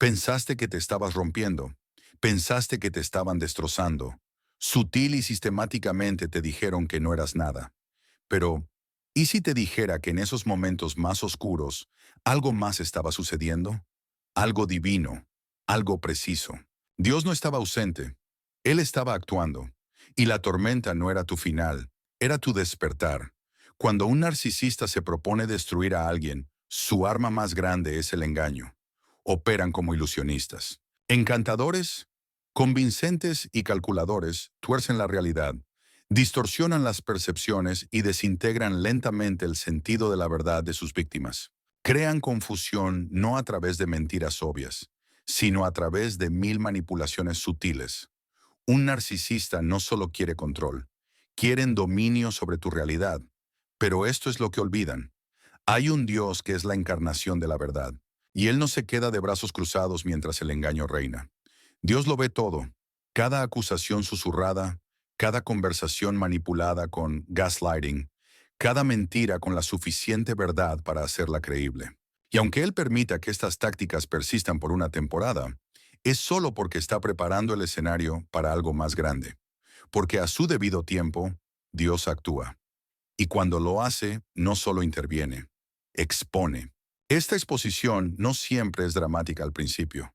Pensaste que te estabas rompiendo. Pensaste que te estaban destrozando. Sutil y sistemáticamente te dijeron que no eras nada. Pero, ¿y si te dijera que en esos momentos más oscuros algo más estaba sucediendo? Algo divino, algo preciso. Dios no estaba ausente, Él estaba actuando. Y la tormenta no era tu final, era tu despertar. Cuando un narcisista se propone destruir a alguien, su arma más grande es el engaño. Operan como ilusionistas. Encantadores, convincentes y calculadores tuercen la realidad, distorsionan las percepciones y desintegran lentamente el sentido de la verdad de sus víctimas. Crean confusión no a través de mentiras obvias, sino a través de mil manipulaciones sutiles. Un narcisista no solo quiere control, quieren dominio sobre tu realidad. Pero esto es lo que olvidan. Hay un Dios que es la encarnación de la verdad, y Él no se queda de brazos cruzados mientras el engaño reina. Dios lo ve todo, cada acusación susurrada, cada conversación manipulada con gaslighting, cada mentira con la suficiente verdad para hacerla creíble. Y aunque Él permita que estas tácticas persistan por una temporada, es solo porque está preparando el escenario para algo más grande. Porque a su debido tiempo, Dios actúa. Y cuando lo hace, no solo interviene, expone. Esta exposición no siempre es dramática al principio.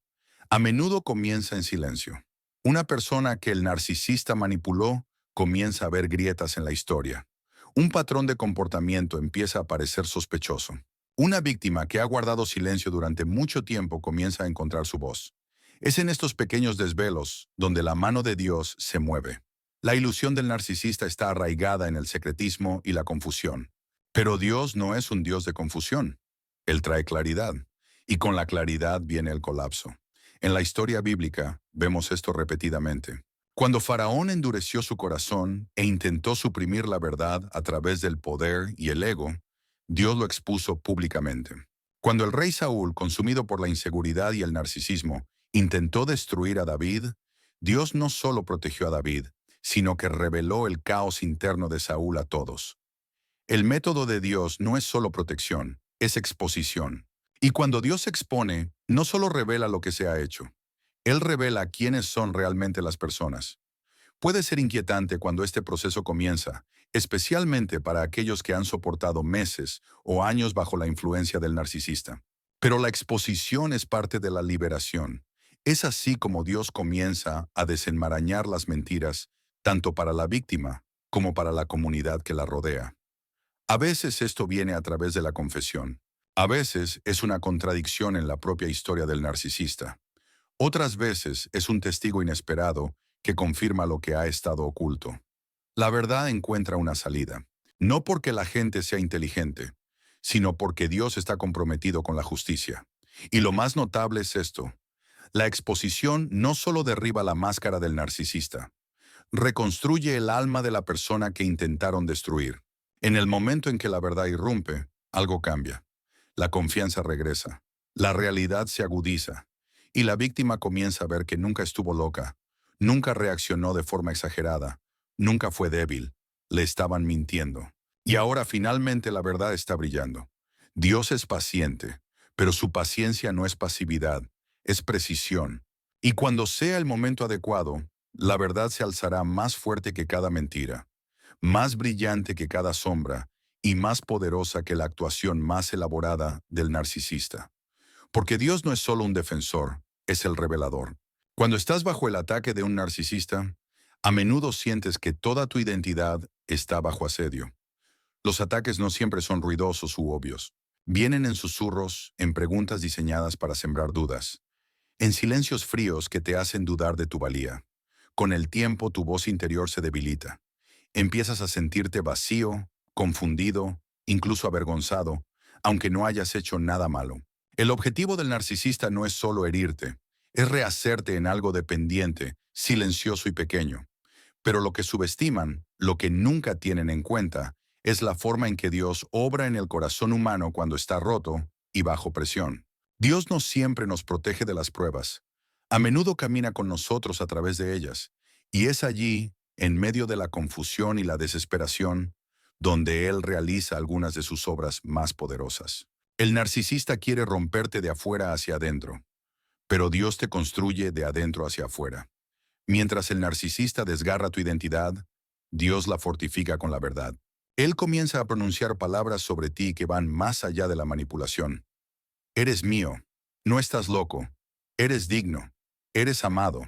A menudo comienza en silencio. Una persona que el narcisista manipuló comienza a ver grietas en la historia. Un patrón de comportamiento empieza a parecer sospechoso. Una víctima que ha guardado silencio durante mucho tiempo comienza a encontrar su voz. Es en estos pequeños desvelos donde la mano de Dios se mueve. La ilusión del narcisista está arraigada en el secretismo y la confusión. Pero Dios no es un Dios de confusión. Él trae claridad. Y con la claridad viene el colapso. En la historia bíblica vemos esto repetidamente. Cuando Faraón endureció su corazón e intentó suprimir la verdad a través del poder y el ego, Dios lo expuso públicamente. Cuando el rey Saúl, consumido por la inseguridad y el narcisismo, intentó destruir a David, Dios no solo protegió a David, sino que reveló el caos interno de Saúl a todos. El método de Dios no es solo protección, es exposición. Y cuando Dios expone, no solo revela lo que se ha hecho, Él revela quiénes son realmente las personas. Puede ser inquietante cuando este proceso comienza, especialmente para aquellos que han soportado meses o años bajo la influencia del narcisista. Pero la exposición es parte de la liberación. Es así como Dios comienza a desenmarañar las mentiras, tanto para la víctima como para la comunidad que la rodea. A veces esto viene a través de la confesión. A veces es una contradicción en la propia historia del narcisista. Otras veces es un testigo inesperado que confirma lo que ha estado oculto. La verdad encuentra una salida, no porque la gente sea inteligente, sino porque Dios está comprometido con la justicia. Y lo más notable es esto: la exposición no solo derriba la máscara del narcisista, reconstruye el alma de la persona que intentaron destruir. En el momento en que la verdad irrumpe, algo cambia. La confianza regresa, la realidad se agudiza, y la víctima comienza a ver que nunca estuvo loca, nunca reaccionó de forma exagerada, nunca fue débil, le estaban mintiendo. Y ahora finalmente la verdad está brillando. Dios es paciente, pero su paciencia no es pasividad, es precisión. Y cuando sea el momento adecuado, la verdad se alzará más fuerte que cada mentira, más brillante que cada sombra y más poderosa que la actuación más elaborada del narcisista. Porque Dios no es solo un defensor, es el revelador. Cuando estás bajo el ataque de un narcisista, a menudo sientes que toda tu identidad está bajo asedio. Los ataques no siempre son ruidosos u obvios. Vienen en susurros, en preguntas diseñadas para sembrar dudas, en silencios fríos que te hacen dudar de tu valía. Con el tiempo tu voz interior se debilita. Empiezas a sentirte vacío, confundido, incluso avergonzado, aunque no hayas hecho nada malo. El objetivo del narcisista no es solo herirte, es rehacerte en algo dependiente, silencioso y pequeño. Pero lo que subestiman, lo que nunca tienen en cuenta, es la forma en que Dios obra en el corazón humano cuando está roto y bajo presión. Dios no siempre nos protege de las pruebas. A menudo camina con nosotros a través de ellas, y es allí, en medio de la confusión y la desesperación, donde Él realiza algunas de sus obras más poderosas. El narcisista quiere romperte de afuera hacia adentro, pero Dios te construye de adentro hacia afuera. Mientras el narcisista desgarra tu identidad, Dios la fortifica con la verdad. Él comienza a pronunciar palabras sobre ti que van más allá de la manipulación. Eres mío, no estás loco, eres digno, eres amado.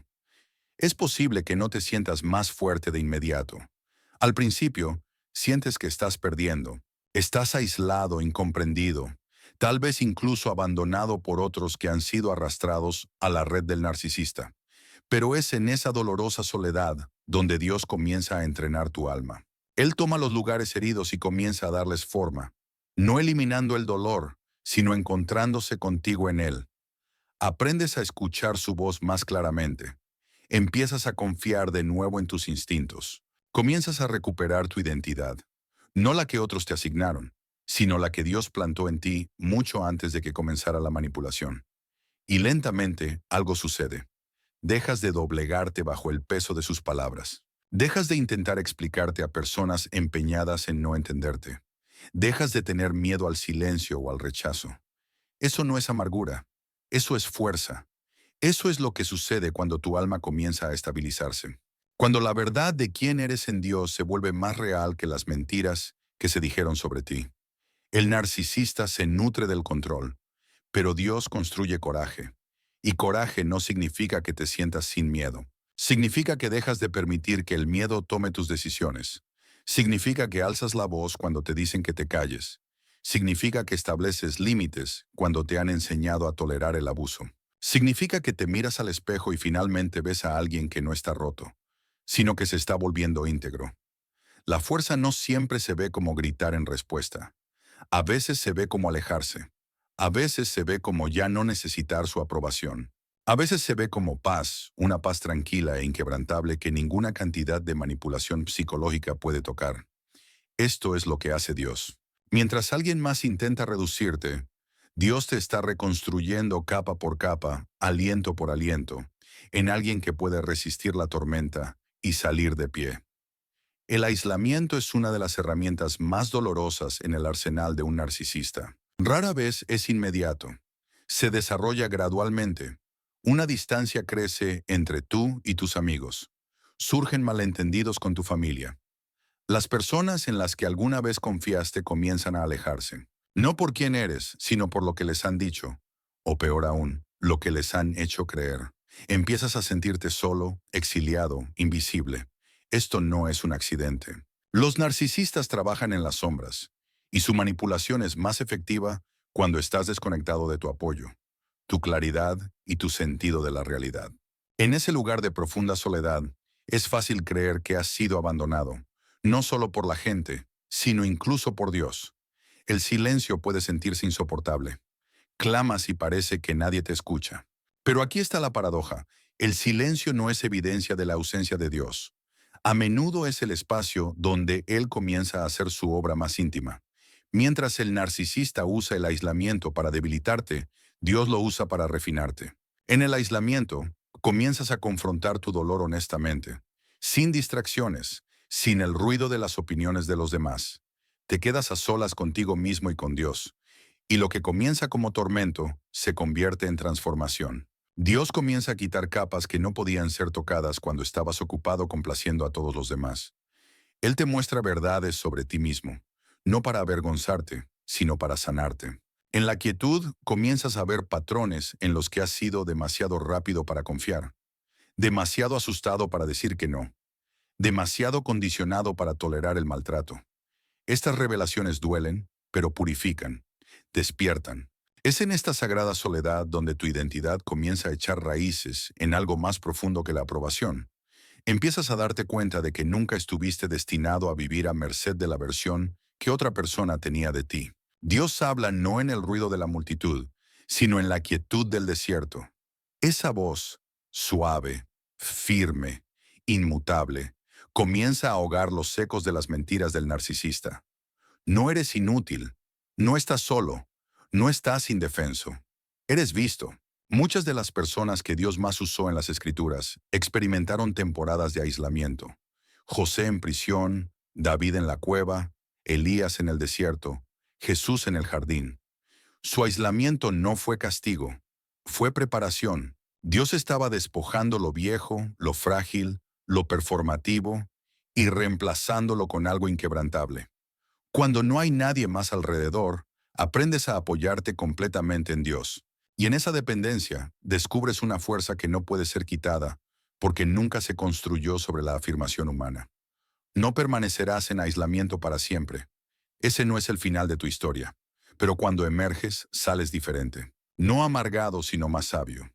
Es posible que no te sientas más fuerte de inmediato. Al principio, sientes que estás perdiendo. Estás aislado, incomprendido, tal vez incluso abandonado por otros que han sido arrastrados a la red del narcisista. Pero es en esa dolorosa soledad donde Dios comienza a entrenar tu alma. Él toma los lugares heridos y comienza a darles forma, no eliminando el dolor, sino encontrándose contigo en él. Aprendes a escuchar su voz más claramente. Empiezas a confiar de nuevo en tus instintos. Comienzas a recuperar tu identidad, no la que otros te asignaron, sino la que Dios plantó en ti mucho antes de que comenzara la manipulación. Y lentamente algo sucede. Dejas de doblegarte bajo el peso de sus palabras. Dejas de intentar explicarte a personas empeñadas en no entenderte. Dejas de tener miedo al silencio o al rechazo. Eso no es amargura, eso es fuerza. Eso es lo que sucede cuando tu alma comienza a estabilizarse. Cuando la verdad de quién eres en Dios se vuelve más real que las mentiras que se dijeron sobre ti. El narcisista se nutre del control, pero Dios construye coraje. Y coraje no significa que te sientas sin miedo. Significa que dejas de permitir que el miedo tome tus decisiones. Significa que alzas la voz cuando te dicen que te calles. Significa que estableces límites cuando te han enseñado a tolerar el abuso. Significa que te miras al espejo y finalmente ves a alguien que no está roto, sino que se está volviendo íntegro. La fuerza no siempre se ve como gritar en respuesta. A veces se ve como alejarse. A veces se ve como ya no necesitar su aprobación. A veces se ve como paz, una paz tranquila e inquebrantable que ninguna cantidad de manipulación psicológica puede tocar. Esto es lo que hace Dios. Mientras alguien más intenta reducirte, Dios te está reconstruyendo capa por capa, aliento por aliento, en alguien que puede resistir la tormenta y salir de pie. El aislamiento es una de las herramientas más dolorosas en el arsenal de un narcisista. Rara vez es inmediato. Se desarrolla gradualmente. Una distancia crece entre tú y tus amigos. Surgen malentendidos con tu familia. Las personas en las que alguna vez confiaste comienzan a alejarse. No por quién eres, sino por lo que les han dicho. O peor aún, lo que les han hecho creer. Empiezas a sentirte solo, exiliado, invisible. Esto no es un accidente. Los narcisistas trabajan en las sombras, y su manipulación es más efectiva cuando estás desconectado de tu apoyo, tu claridad y tu sentido de la realidad. En ese lugar de profunda soledad, es fácil creer que has sido abandonado, no solo por la gente, sino incluso por Dios. El silencio puede sentirse insoportable. Clamas y parece que nadie te escucha. Pero aquí está la paradoja. El silencio no es evidencia de la ausencia de Dios. A menudo es el espacio donde Él comienza a hacer su obra más íntima. Mientras el narcisista usa el aislamiento para debilitarte, Dios lo usa para refinarte. En el aislamiento, comienzas a confrontar tu dolor honestamente, sin distracciones, sin el ruido de las opiniones de los demás. Te quedas a solas contigo mismo y con Dios. Y lo que comienza como tormento se convierte en transformación. Dios comienza a quitar capas que no podían ser tocadas cuando estabas ocupado complaciendo a todos los demás. Él te muestra verdades sobre ti mismo, no para avergonzarte, sino para sanarte. En la quietud comienzas a ver patrones en los que has sido demasiado rápido para confiar, demasiado asustado para decir que no, demasiado condicionado para tolerar el maltrato. Estas revelaciones duelen, pero purifican, despiertan. Es en esta sagrada soledad donde tu identidad comienza a echar raíces en algo más profundo que la aprobación. Empiezas a darte cuenta de que nunca estuviste destinado a vivir a merced de la versión que otra persona tenía de ti. Dios habla no en el ruido de la multitud, sino en la quietud del desierto. Esa voz, suave, firme, inmutable, comienza a ahogar los ecos de las mentiras del narcisista. No eres inútil, no estás solo, no estás indefenso. Eres visto. Muchas de las personas que Dios más usó en las Escrituras experimentaron temporadas de aislamiento. José en prisión, David en la cueva, Elías en el desierto, Jesús en el jardín. Su aislamiento no fue castigo, fue preparación. Dios estaba despojando lo viejo, lo frágil, lo performativo y reemplazándolo con algo inquebrantable. Cuando no hay nadie más alrededor, aprendes a apoyarte completamente en Dios. Y en esa dependencia descubres una fuerza que no puede ser quitada, porque nunca se construyó sobre la afirmación humana. No permanecerás en aislamiento para siempre. Ese no es el final de tu historia. Pero cuando emerges, sales diferente. No amargado, sino más sabio.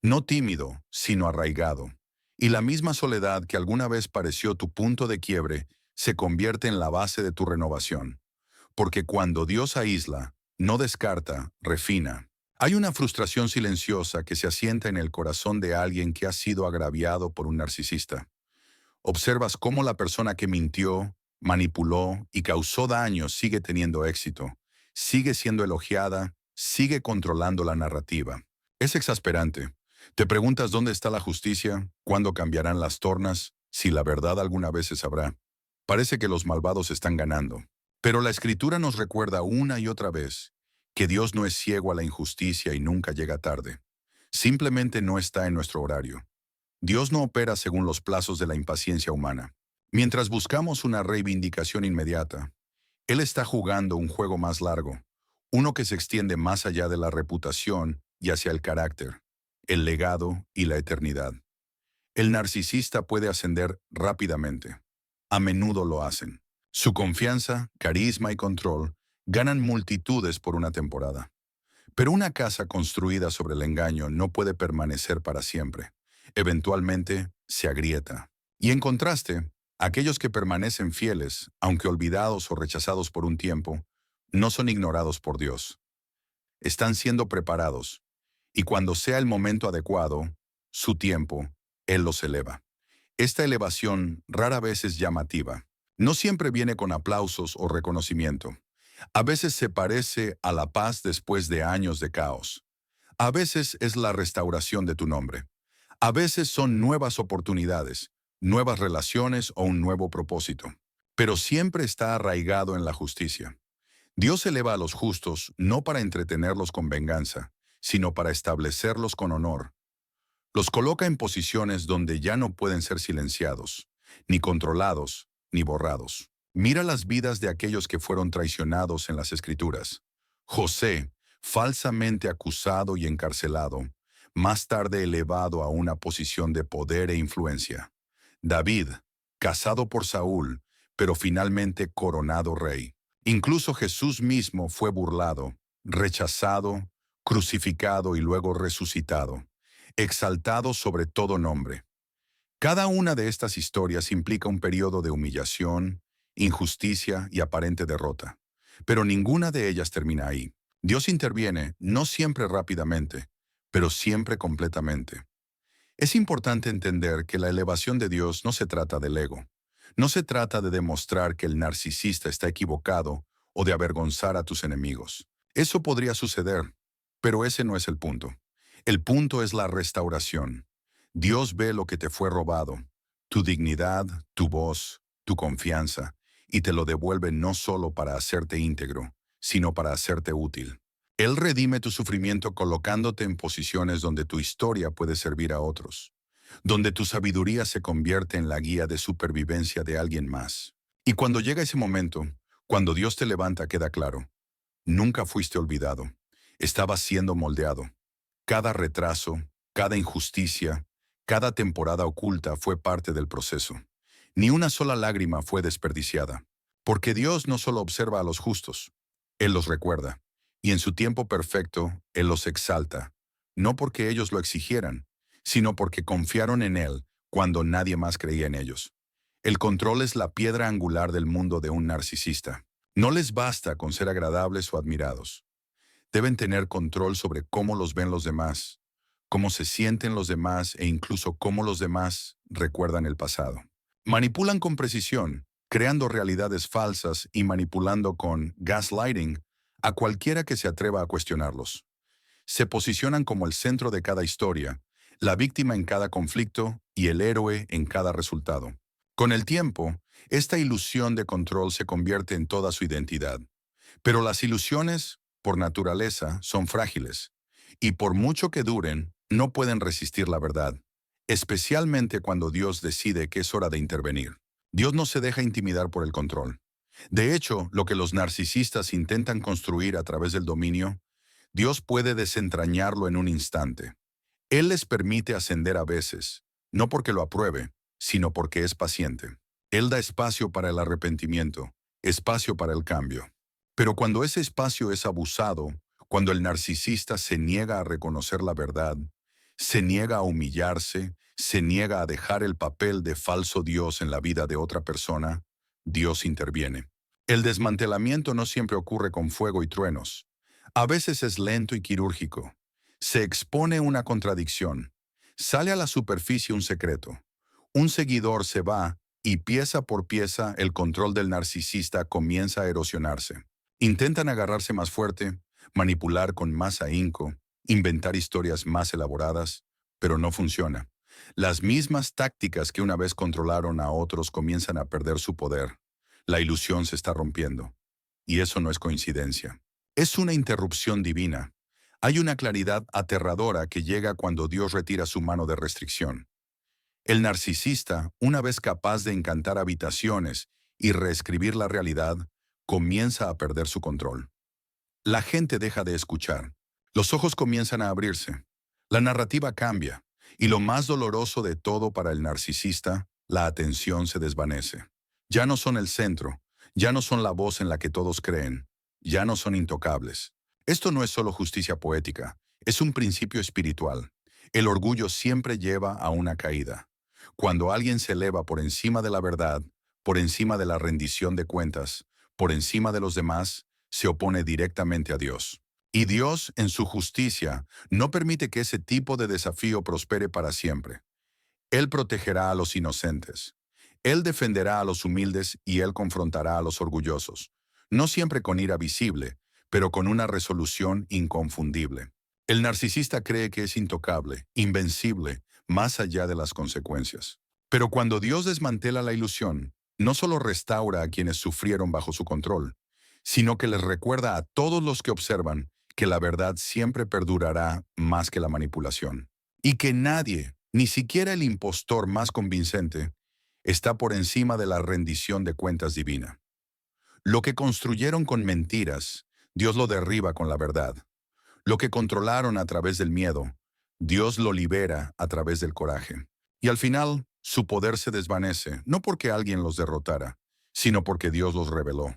No tímido, sino arraigado. Y la misma soledad que alguna vez pareció tu punto de quiebre, se convierte en la base de tu renovación. Porque cuando Dios aísla, no descarta, refina. Hay una frustración silenciosa que se asienta en el corazón de alguien que ha sido agraviado por un narcisista. Observas cómo la persona que mintió, manipuló y causó daño sigue teniendo éxito, sigue siendo elogiada, sigue controlando la narrativa. Es exasperante. Te preguntas dónde está la justicia, cuándo cambiarán las tornas, si la verdad alguna vez se sabrá. Parece que los malvados están ganando. Pero la Escritura nos recuerda una y otra vez que Dios no es ciego a la injusticia y nunca llega tarde. Simplemente no está en nuestro horario. Dios no opera según los plazos de la impaciencia humana. Mientras buscamos una reivindicación inmediata, Él está jugando un juego más largo, uno que se extiende más allá de la reputación y hacia el carácter, el legado y la eternidad. El narcisista puede ascender rápidamente. A menudo lo hacen. Su confianza, carisma y control ganan multitudes por una temporada. Pero una casa construida sobre el engaño no puede permanecer para siempre. Eventualmente se agrieta. Y en contraste, aquellos que permanecen fieles, aunque olvidados o rechazados por un tiempo, no son ignorados por Dios. Están siendo preparados. Y cuando sea el momento adecuado, su tiempo, Él los eleva. Esta elevación rara vez es llamativa. No siempre viene con aplausos o reconocimiento. A veces se parece a la paz después de años de caos. A veces es la restauración de tu nombre. A veces son nuevas oportunidades, nuevas relaciones o un nuevo propósito. Pero siempre está arraigado en la justicia. Dios eleva a los justos no para entretenerlos con venganza, sino para establecerlos con honor. Los coloca en posiciones donde ya no pueden ser silenciados, ni controlados, ni borrados. Mira las vidas de aquellos que fueron traicionados en las Escrituras. José, falsamente acusado y encarcelado, más tarde elevado a una posición de poder e influencia. David, casado por Saúl, pero finalmente coronado rey. Incluso Jesús mismo fue burlado, rechazado, crucificado y luego resucitado, exaltado sobre todo nombre. Cada una de estas historias implica un periodo de humillación, injusticia y aparente derrota. Pero ninguna de ellas termina ahí. Dios interviene, no siempre rápidamente, pero siempre completamente. Es importante entender que la elevación de Dios no se trata del ego. No se trata de demostrar que el narcisista está equivocado o de avergonzar a tus enemigos. Eso podría suceder, pero ese no es el punto. El punto es la restauración. Dios ve lo que te fue robado, tu dignidad, tu voz, tu confianza, y te lo devuelve no solo para hacerte íntegro, sino para hacerte útil. Él redime tu sufrimiento colocándote en posiciones donde tu historia puede servir a otros, donde tu sabiduría se convierte en la guía de supervivencia de alguien más. Y cuando llega ese momento, cuando Dios te levanta, queda claro, nunca fuiste olvidado, estabas siendo moldeado. Cada retraso, cada injusticia, cada temporada oculta fue parte del proceso. Ni una sola lágrima fue desperdiciada, porque Dios no solo observa a los justos, Él los recuerda, y en su tiempo perfecto, Él los exalta, no porque ellos lo exigieran, sino porque confiaron en Él cuando nadie más creía en ellos. El control es la piedra angular del mundo de un narcisista. No les basta con ser agradables o admirados. Deben tener control sobre cómo los ven los demás, cómo se sienten los demás e incluso cómo los demás recuerdan el pasado. Manipulan con precisión, creando realidades falsas y manipulando con gaslighting a cualquiera que se atreva a cuestionarlos. Se posicionan como el centro de cada historia, la víctima en cada conflicto y el héroe en cada resultado. Con el tiempo, esta ilusión de control se convierte en toda su identidad. Pero las ilusiones, por naturaleza, son frágiles. Y por mucho que duren, no pueden resistir la verdad, especialmente cuando Dios decide que es hora de intervenir. Dios no se deja intimidar por el control. De hecho, lo que los narcisistas intentan construir a través del dominio, Dios puede desentrañarlo en un instante. Él les permite ascender a veces, no porque lo apruebe, sino porque es paciente. Él da espacio para el arrepentimiento, espacio para el cambio. Pero cuando ese espacio es abusado, cuando el narcisista se niega a reconocer la verdad, se niega a humillarse, se niega a dejar el papel de falso Dios en la vida de otra persona, Dios interviene. El desmantelamiento no siempre ocurre con fuego y truenos. A veces es lento y quirúrgico. Se expone una contradicción. Sale a la superficie un secreto. Un seguidor se va y pieza por pieza el control del narcisista comienza a erosionarse. Intentan agarrarse más fuerte, manipular con más ahínco, inventar historias más elaboradas, pero no funciona. Las mismas tácticas que una vez controlaron a otros comienzan a perder su poder. La ilusión se está rompiendo. Y eso no es coincidencia. Es una interrupción divina. Hay una claridad aterradora que llega cuando Dios retira su mano de restricción. El narcisista, una vez capaz de encantar habitaciones y reescribir la realidad, comienza a perder su control. La gente deja de escuchar. Los ojos comienzan a abrirse. La narrativa cambia. Y lo más doloroso de todo para el narcisista, la atención se desvanece. Ya no son el centro. Ya no son la voz en la que todos creen. Ya no son intocables. Esto no es solo justicia poética. Es un principio espiritual. El orgullo siempre lleva a una caída. Cuando alguien se eleva por encima de la verdad, por encima de la rendición de cuentas, por encima de los demás, se opone directamente a Dios. Y Dios, en su justicia, no permite que ese tipo de desafío prospere para siempre. Él protegerá a los inocentes. Él defenderá a los humildes y Él confrontará a los orgullosos. No siempre con ira visible, pero con una resolución inconfundible. El narcisista cree que es intocable, invencible, más allá de las consecuencias. Pero cuando Dios desmantela la ilusión, no solo restaura a quienes sufrieron bajo su control, sino que les recuerda a todos los que observan que la verdad siempre perdurará más que la manipulación. Y que nadie, ni siquiera el impostor más convincente, está por encima de la rendición de cuentas divina. Lo que construyeron con mentiras, Dios lo derriba con la verdad. Lo que controlaron a través del miedo, Dios lo libera a través del coraje. Y al final, su poder se desvanece, no porque alguien los derrotara, sino porque Dios los reveló.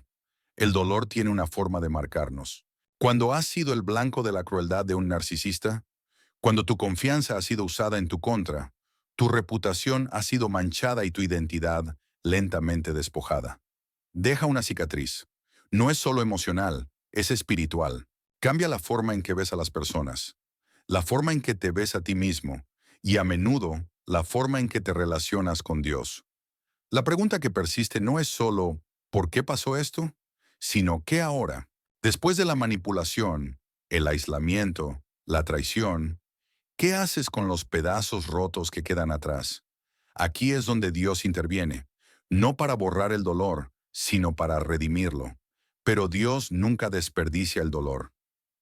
El dolor tiene una forma de marcarnos. Cuando has sido el blanco de la crueldad de un narcisista, cuando tu confianza ha sido usada en tu contra, tu reputación ha sido manchada y tu identidad lentamente despojada. Deja una cicatriz. No es solo emocional, es espiritual. Cambia la forma en que ves a las personas, la forma en que te ves a ti mismo y a menudo la forma en que te relacionas con Dios. La pregunta que persiste no es solo ¿por qué pasó esto?, sino ¿qué ahora? Después de la manipulación, el aislamiento, la traición, ¿qué haces con los pedazos rotos que quedan atrás? Aquí es donde Dios interviene, no para borrar el dolor, sino para redimirlo. Pero Dios nunca desperdicia el dolor.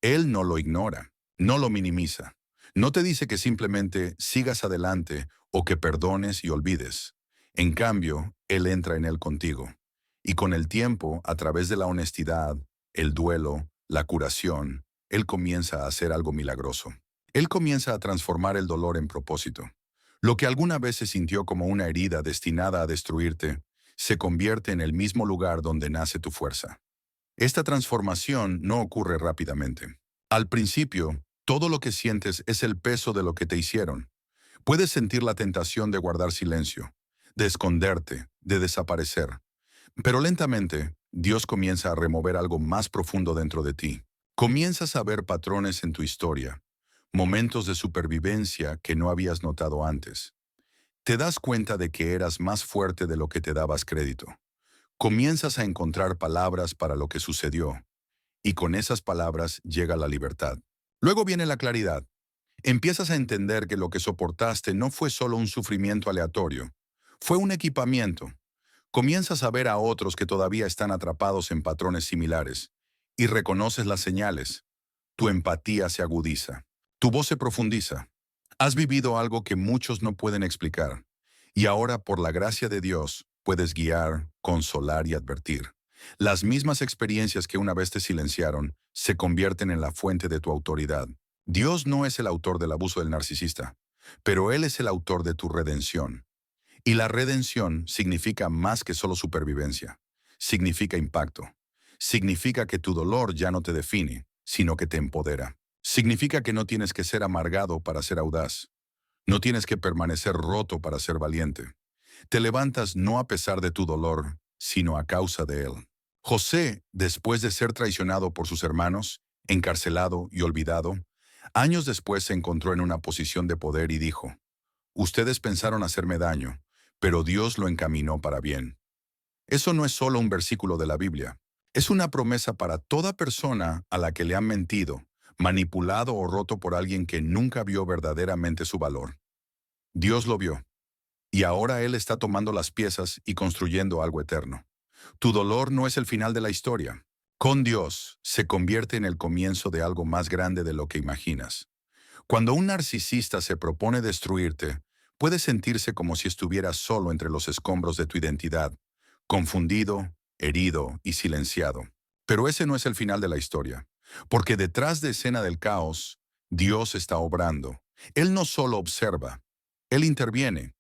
Él no lo ignora, no lo minimiza. No te dice que simplemente sigas adelante o que perdones y olvides. En cambio, Él entra en él contigo. Y con el tiempo, a través de la honestidad, el duelo, la curación, Él comienza a hacer algo milagroso. Él comienza a transformar el dolor en propósito. Lo que alguna vez se sintió como una herida destinada a destruirte, se convierte en el mismo lugar donde nace tu fuerza. Esta transformación no ocurre rápidamente. Al principio, todo lo que sientes es el peso de lo que te hicieron. Puedes sentir la tentación de guardar silencio, de esconderte, de desaparecer. Pero lentamente, Dios comienza a remover algo más profundo dentro de ti. Comienzas a ver patrones en tu historia, momentos de supervivencia que no habías notado antes. Te das cuenta de que eras más fuerte de lo que te dabas crédito. Comienzas a encontrar palabras para lo que sucedió, y con esas palabras llega la libertad. Luego viene la claridad. Empiezas a entender que lo que soportaste no fue solo un sufrimiento aleatorio, fue un equipamiento. Comienzas a ver a otros que todavía están atrapados en patrones similares, y reconoces las señales. Tu empatía se agudiza. Tu voz se profundiza. Has vivido algo que muchos no pueden explicar. Y ahora, por la gracia de Dios, puedes guiar, consolar y advertir. Las mismas experiencias que una vez te silenciaron se convierten en la fuente de tu autoridad. Dios no es el autor del abuso del narcisista, pero Él es el autor de tu redención. Y la redención significa más que solo supervivencia. Significa impacto. Significa que tu dolor ya no te define, sino que te empodera. Significa que no tienes que ser amargado para ser audaz. No tienes que permanecer roto para ser valiente. Te levantas no a pesar de tu dolor, sino a causa de él. José, después de ser traicionado por sus hermanos, encarcelado y olvidado, años después se encontró en una posición de poder y dijo: Ustedes pensaron hacerme daño, pero Dios lo encaminó para bien. Eso no es solo un versículo de la Biblia. Es una promesa para toda persona a la que le han mentido, manipulado o roto por alguien que nunca vio verdaderamente su valor. Dios lo vio, y ahora Él está tomando las piezas y construyendo algo eterno. Tu dolor no es el final de la historia. Con Dios se convierte en el comienzo de algo más grande de lo que imaginas. Cuando un narcisista se propone destruirte, puede sentirse como si estuvieras solo entre los escombros de tu identidad, confundido, herido y silenciado. Pero ese no es el final de la historia, porque detrás de escena del caos, Dios está obrando. Él no solo observa, Él interviene.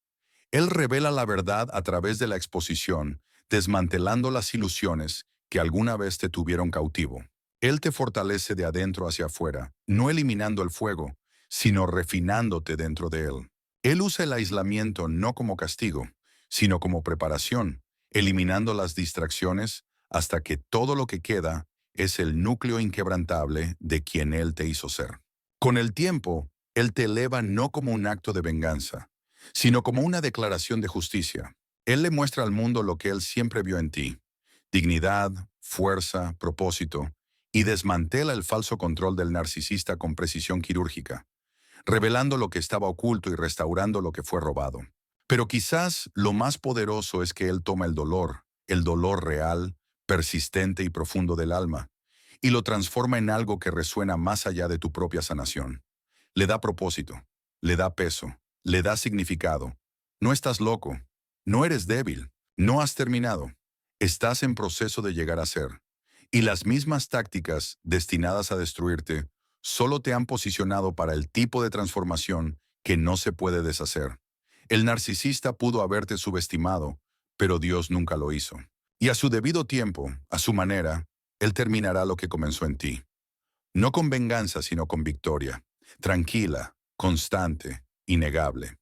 Él revela la verdad a través de la exposición, desmantelando las ilusiones que alguna vez te tuvieron cautivo. Él te fortalece de adentro hacia afuera, no eliminando el fuego, sino refinándote dentro de él. Él usa el aislamiento no como castigo, sino como preparación, eliminando las distracciones hasta que todo lo que queda es el núcleo inquebrantable de quien Él te hizo ser. Con el tiempo, Él te eleva no como un acto de venganza, sino como una declaración de justicia. Él le muestra al mundo lo que Él siempre vio en ti: dignidad, fuerza, propósito, y desmantela el falso control del narcisista con precisión quirúrgica, revelando lo que estaba oculto y restaurando lo que fue robado. Pero quizás lo más poderoso es que Él toma el dolor real, persistente y profundo del alma, y lo transforma en algo que resuena más allá de tu propia sanación. Le da propósito, le da peso, le da significado. No estás loco, no eres débil, no has terminado. Estás en proceso de llegar a ser. Y las mismas tácticas destinadas a destruirte solo te han posicionado para el tipo de transformación que no se puede deshacer. El narcisista pudo haberte subestimado, pero Dios nunca lo hizo. Y a su debido tiempo, a su manera, Él terminará lo que comenzó en ti. No con venganza, sino con victoria. Tranquila, constante, innegable.